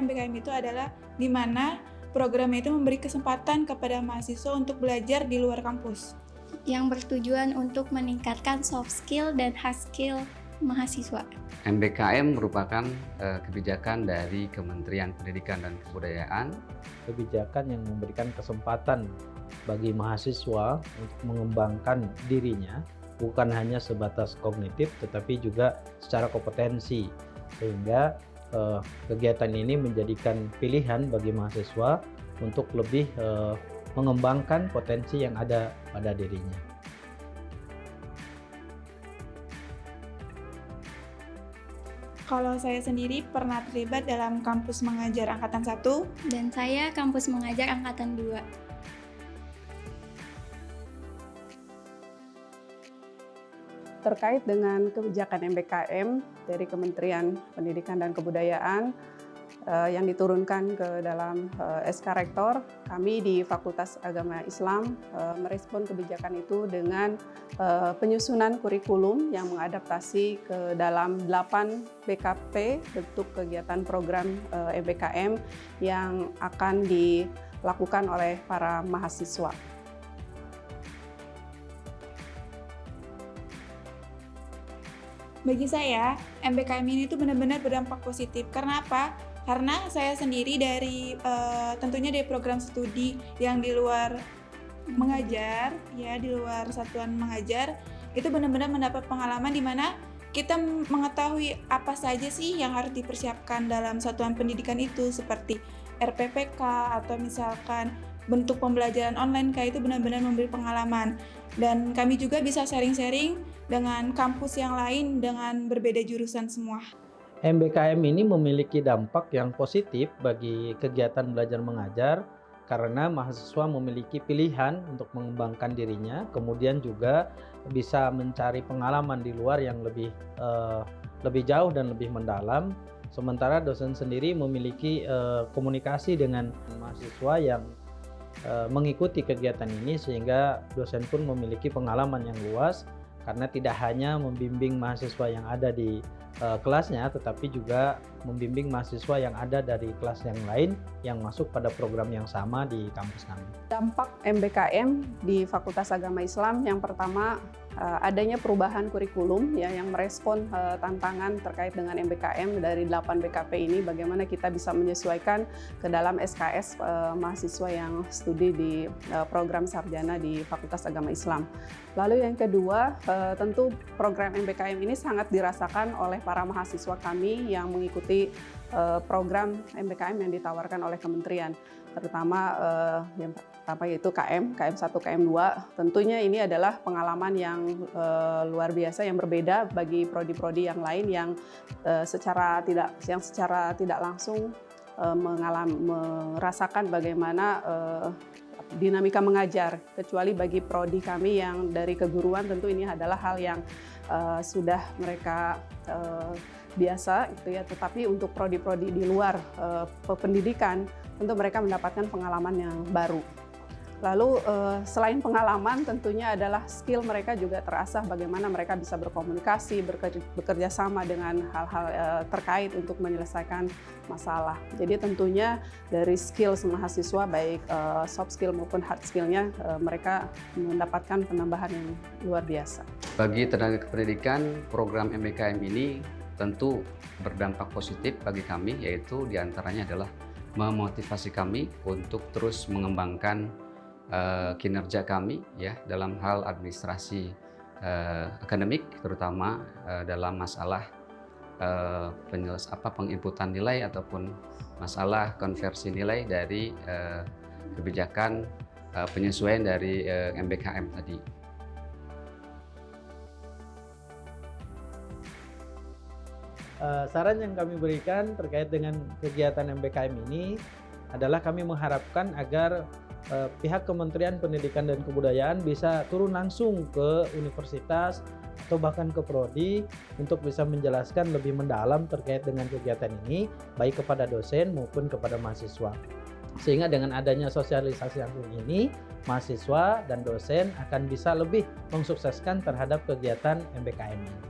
MBKM itu adalah di mana program itu memberi kesempatan kepada mahasiswa untuk belajar di luar kampus. Yang bertujuan untuk meningkatkan soft skill dan hard skill mahasiswa. MBKM merupakan kebijakan dari Kementerian Pendidikan dan Kebudayaan. Kebijakan yang memberikan kesempatan bagi mahasiswa untuk mengembangkan dirinya, bukan hanya sebatas kognitif tetapi juga secara kompetensi, sehingga kegiatan ini menjadikan pilihan bagi mahasiswa untuk lebih mengembangkan potensi yang ada pada dirinya. Kalau saya sendiri pernah terlibat dalam kampus mengajar angkatan 1. Dan saya kampus mengajar angkatan 2. Terkait dengan kebijakan MBKM dari Kementerian Pendidikan dan Kebudayaan yang diturunkan ke dalam SK Rektor, kami di Fakultas Agama Islam merespon kebijakan itu dengan penyusunan kurikulum yang mengadaptasi ke dalam 8 BKP, bentuk kegiatan program MBKM yang akan dilakukan oleh para mahasiswa. Bagi saya, MBKM ini tuh benar-benar berdampak positif. Karena apa? Karena saya sendiri tentunya dari program studi yang di luar mengajar, ya di luar satuan mengajar, itu benar-benar mendapat pengalaman di mana kita mengetahui apa saja sih yang harus dipersiapkan dalam satuan pendidikan itu, seperti RPPK atau misalkan bentuk pembelajaran online, kayak itu benar-benar memberi pengalaman. Dan kami juga bisa sharing-sharing dengan kampus yang lain dengan berbeda jurusan semua. MBKM ini memiliki dampak yang positif bagi kegiatan belajar mengajar karena mahasiswa memiliki pilihan untuk mengembangkan dirinya, kemudian juga bisa mencari pengalaman di luar yang lebih jauh dan lebih mendalam. Sementara dosen sendiri memiliki komunikasi dengan mahasiswa yang mengikuti kegiatan ini, sehingga dosen pun memiliki pengalaman yang luas karena tidak hanya membimbing mahasiswa yang ada di kelasnya, tetapi juga membimbing mahasiswa yang ada dari kelas yang lain yang masuk pada program yang sama di kampus kami. Dampak MBKM di Fakultas Agama Islam yang pertama, adanya perubahan kurikulum ya yang merespon tantangan terkait dengan MBKM dari 8 BKP ini, bagaimana kita bisa menyesuaikan ke dalam SKS mahasiswa yang studi di program sarjana di Fakultas Agama Islam. Lalu yang kedua, tentu program MBKM ini sangat dirasakan oleh para mahasiswa kami yang mengikuti program MBKM yang ditawarkan oleh kementerian, terutama yang pertama yaitu KM 1, KM 2. Tentunya ini adalah pengalaman yang luar biasa, yang berbeda bagi prodi-prodi yang lain yang secara tidak langsung merasakan bagaimana dinamika mengajar, kecuali bagi prodi kami yang dari keguruan, tentu ini adalah hal yang sudah mereka biasa gitu ya, tetapi untuk prodi-prodi di luar pendidikan tentu mereka mendapatkan pengalaman yang baru. Lalu selain pengalaman, tentunya adalah skill mereka juga terasah, bagaimana mereka bisa berkomunikasi, bekerja sama dengan hal-hal terkait untuk menyelesaikan masalah. Jadi tentunya dari skill mahasiswa, baik soft skill maupun hard skillnya, mereka mendapatkan penambahan yang luar biasa. Bagi tenaga kependidikan, program MBKM ini tentu berdampak positif bagi kami, yaitu diantaranya adalah memotivasi kami untuk terus mengembangkan kinerja kami ya dalam hal administrasi akademik, terutama dalam masalah penginputan nilai ataupun masalah konversi nilai dari kebijakan penyesuaian dari MBKM tadi. Saran yang kami berikan terkait dengan kegiatan MBKM ini adalah kami mengharapkan agar pihak Kementerian Pendidikan dan Kebudayaan bisa turun langsung ke universitas atau bahkan ke prodi untuk bisa menjelaskan lebih mendalam terkait dengan kegiatan ini, baik kepada dosen maupun kepada mahasiswa. Sehingga dengan adanya sosialisasi langsung ini, mahasiswa dan dosen akan bisa lebih mensukseskan terhadap kegiatan MBKM ini.